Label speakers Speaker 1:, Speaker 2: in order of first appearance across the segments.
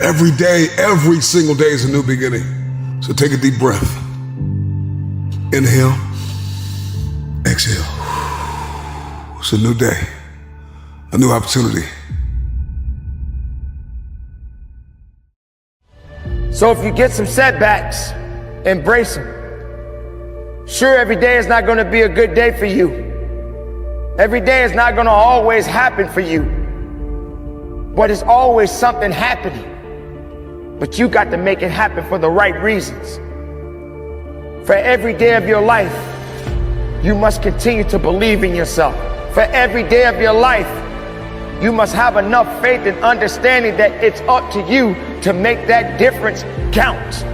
Speaker 1: Every day, every single day is a new beginning. So take a deep breath. Inhale, exhale. It's a new day, a new opportunity.
Speaker 2: So if you get some setbacks, embrace them. Sure, every day is not going to be a good day for you. Every day is not going to always happen for you. But it's always something happening. But you got to make it happen for the right reasons. For every day of your life, you must continue to believe in yourself. For every day of your life, you must have enough faith and understanding that it's up to you to make that difference count.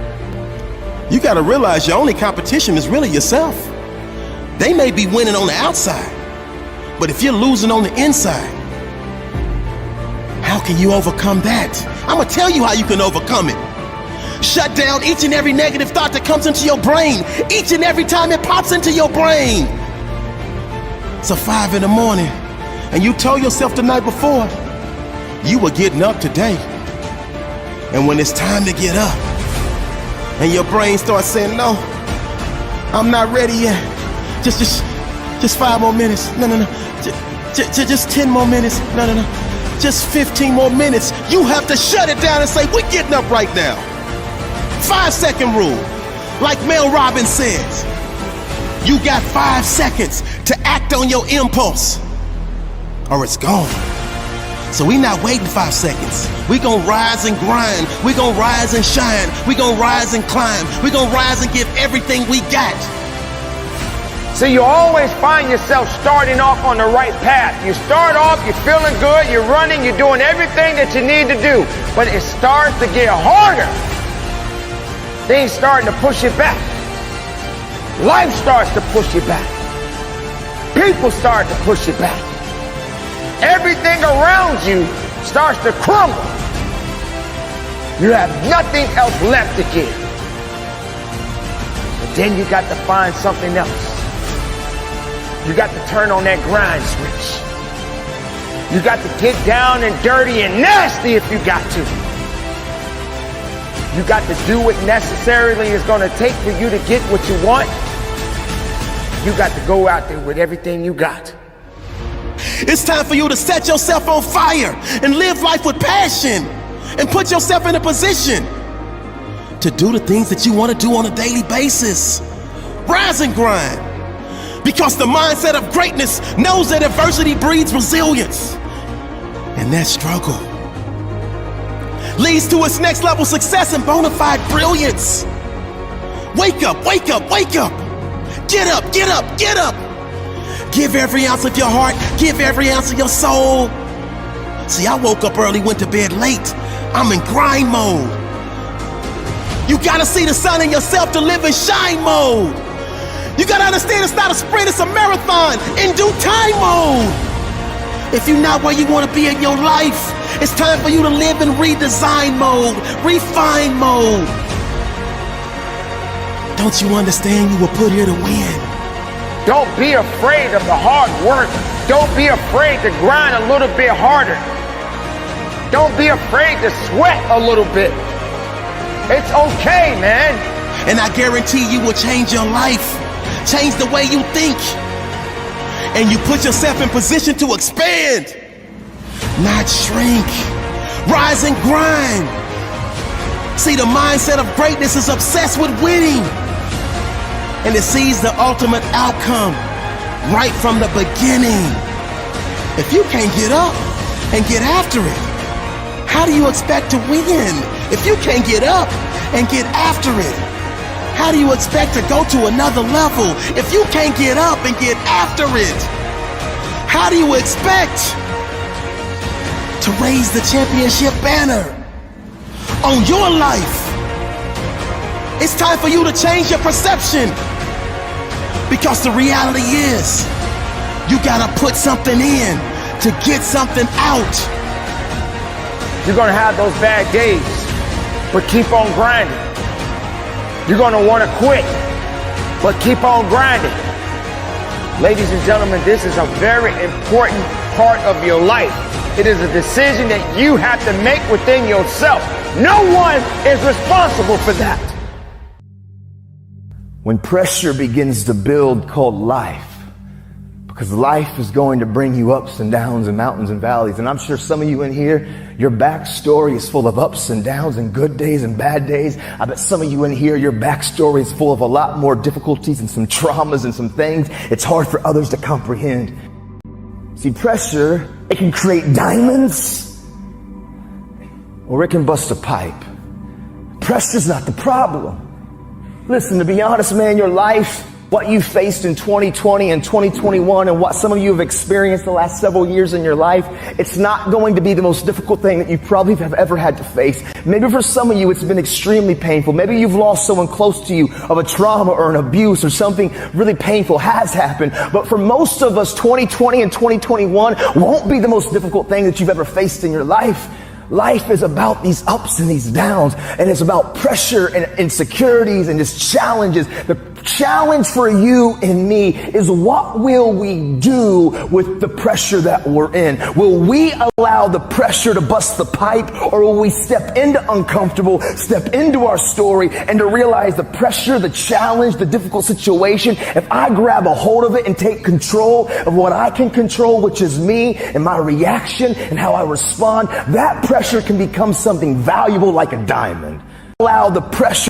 Speaker 3: You got to realize your only competition is really yourself. They may be winning on the outside, but if you're losing on the inside, how can you overcome that? I'm gonna tell you how you can overcome it. Shut down each and every negative thought that comes into your brain, each and every time it pops into your brain. So 5 in the morning, and you told yourself the night before, you were getting up today. And when it's time to get up, and your brain starts saying, no, I'm not ready yet. Just 5 more minutes. No. Just 10 more minutes. No. Just 15 more minutes. You have to shut it down and say, we're getting up right now. 5-second rule. Like Mel Robbins says, you got 5 seconds to act on your impulse, or it's gone. So we not waiting 5 seconds. We gonna rise and grind. We gonna rise and shine. We gonna rise and climb. We gonna rise and give everything we got.
Speaker 2: So you always find yourself starting off on the right path. You start off, you're feeling good, you're running, you're doing everything that you need to do. But it starts to get harder. Things starting to push you back. Life starts to push you back. People start to push you back. Everything around you starts to crumble. You have nothing else left to give. But then you got to find something else. You got to turn on that grind switch. You got to get down and dirty and nasty if you got to. You got to do what necessarily is going to take for you to get what you want. You got to go out there with everything you got.
Speaker 3: It's time for you to set yourself on fire and live life with passion and put yourself in a position to do the things that you want to do on a daily basis. Rise and grind. Because the mindset of greatness knows that adversity breeds resilience. And that struggle leads to its next level success and bona fide brilliance. Wake up, wake up, wake up. Get up, get up, get up. Give every ounce of your heart, give every ounce of your soul. See, I woke up early, went to bed late. I'm in grind mode. You gotta see the sun in yourself to live in shine mode. You gotta understand it's not a sprint, it's a marathon in due time mode. If you're not where you wanna be in your life, it's time for you to live in redesign mode, refine mode. Don't you understand you were put here to win?
Speaker 2: Don't be afraid of the hard work. Don't be afraid to grind a little bit harder. Don't be afraid to sweat a little bit. It's okay, man.
Speaker 3: And I guarantee you will change your life. Change the way you think. And you put yourself in position to expand, not shrink. Rise and grind. See, the mindset of greatness is obsessed with winning. And it sees the ultimate outcome right from the beginning. If you can't get up and get after it, how do you expect to win? If you can't get up and get after it, how do you expect to go to another level? If you can't get up and get after it, how do you expect to raise the championship banner on your life? It's time for you to change your perception, because the reality is you gotta put something in to get something out.
Speaker 2: You're gonna have those bad days, but keep on grinding. You're gonna wanna quit, but keep on grinding. Ladies and gentlemen, this is a very important part of your life. It is a decision that you have to make within yourself. No one is responsible for that. When pressure begins to build called life, because life is going to bring you ups and downs and mountains and valleys. And I'm sure some of you in here, your backstory is full of ups and downs and good days and bad days. I bet some of you in here, your backstory is full of a lot more difficulties and some traumas and some things it's hard for others to comprehend. See, pressure, it can create diamonds or it can bust a pipe. Pressure's not the problem. Listen, to be honest, man, your life, what you faced in 2020 and 2021 and what some of you have experienced the last several years in your life, it's not going to be the most difficult thing that you probably have ever had to face. Maybe for some of you it's been extremely painful. Maybe you've lost someone close to you of a trauma or an abuse or something really painful has happened. But for most of us, 2020 and 2021 won't be the most difficult thing that you've ever faced in your life. Life is about these ups and these downs, and it's about pressure and insecurities and just challenges. The challenge for you and me is, what will we do with the pressure that we're in? Will we allow the pressure to bust the pipe, or will we step into uncomfortable, step into our story, and to realize the pressure, the challenge, the difficult situation, if I grab a hold of it and take control of what I can control, which is me and my reaction and how I respond, that pressure can become something valuable like a diamond. Allow the pressure,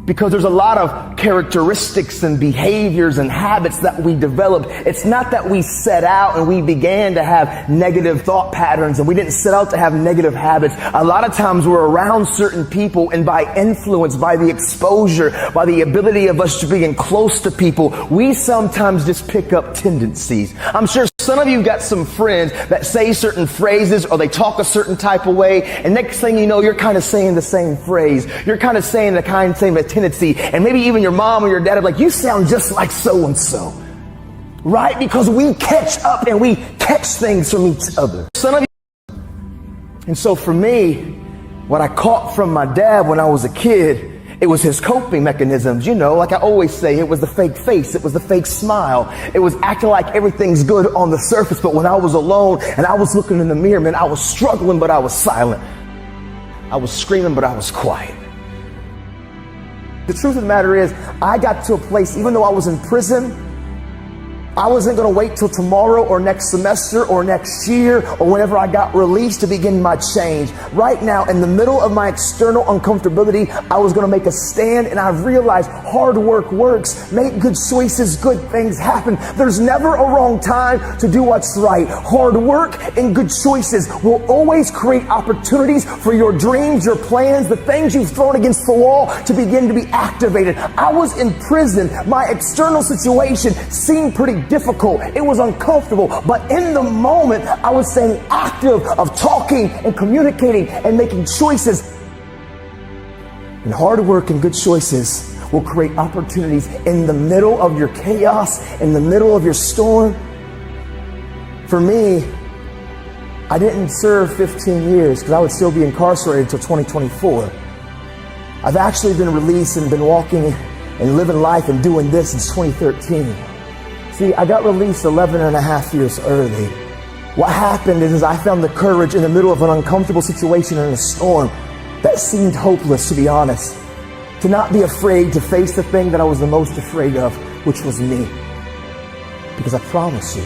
Speaker 2: because there's a lot of characteristics and behaviors and habits that we develop. It's not that we set out and we began to have negative thought patterns and we didn't set out to have negative habits. A lot of times we're around certain people, and by influence, by the exposure, by the ability of us to being close to people, we sometimes just pick up tendencies. I'm sure some of you got some friends that say certain phrases or they talk a certain type of way, and next thing you know, you're kind of saying the same phrase. You're kind of saying the same tendency, and maybe even your mom or your dad are like, you sound just like so-and-so. Right? Because we catch up and we catch things from each other. Some of you. And so for me, what I caught from my dad when I was a kid, it was his coping mechanisms. You know, like I always say, it was the fake face. It was the fake smile. It was acting like everything's good on the surface, but when I was alone and I was looking in the mirror, man, I was struggling, but I was silent. I was screaming, but I was quiet. The truth of the matter is, I got to a place, even though I was in prison, I wasn't going to wait till tomorrow or next semester or next year or whenever I got released to begin my change. Right now, in the middle of my external uncomfortability, I was going to make a stand, and I've realized hard work works. Make good choices, good things happen. There's never a wrong time to do what's right. Hard work and good choices will always create opportunities for your dreams, your plans, the things you've thrown against the wall to begin to be activated. I was in prison. My external situation seemed pretty difficult. It was uncomfortable, but in the moment, I was staying active of talking and communicating and making choices. And hard work and good choices will create opportunities in the middle of your chaos, in the middle of your storm. For me, I didn't serve 15 years because I would still be incarcerated until 2024. I've actually been released and been walking and living life and doing this since 2013. See, I got released 11 and a half years early. What happened is I found the courage in the middle of an uncomfortable situation and a storm that seemed hopeless, to be honest, to not be afraid to face the thing that I was the most afraid of, which was me. Because I promise you,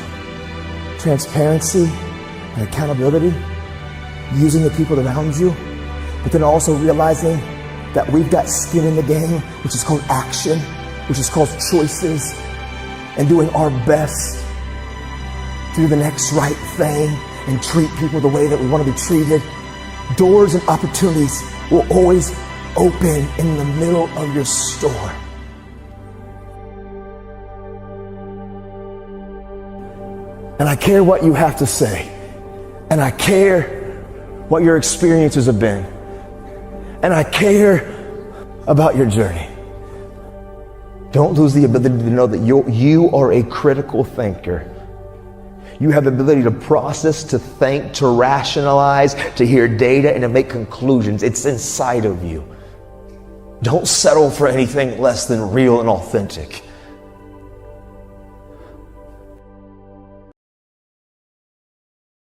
Speaker 2: transparency and accountability, using the people around you, but then also realizing that we've got skin in the game, which is called action, which is called choices, and doing our best to do the next right thing and treat people the way that we want to be treated. Doors and opportunities will always open in the middle of your storm. And I care what you have to say. And I care what your experiences have been. And I care about your journey. Don't lose the ability to know that you are a critical thinker. You have the ability to process, to think, to rationalize, to hear data, and to make conclusions. It's inside of you. Don't settle for anything less than real and authentic.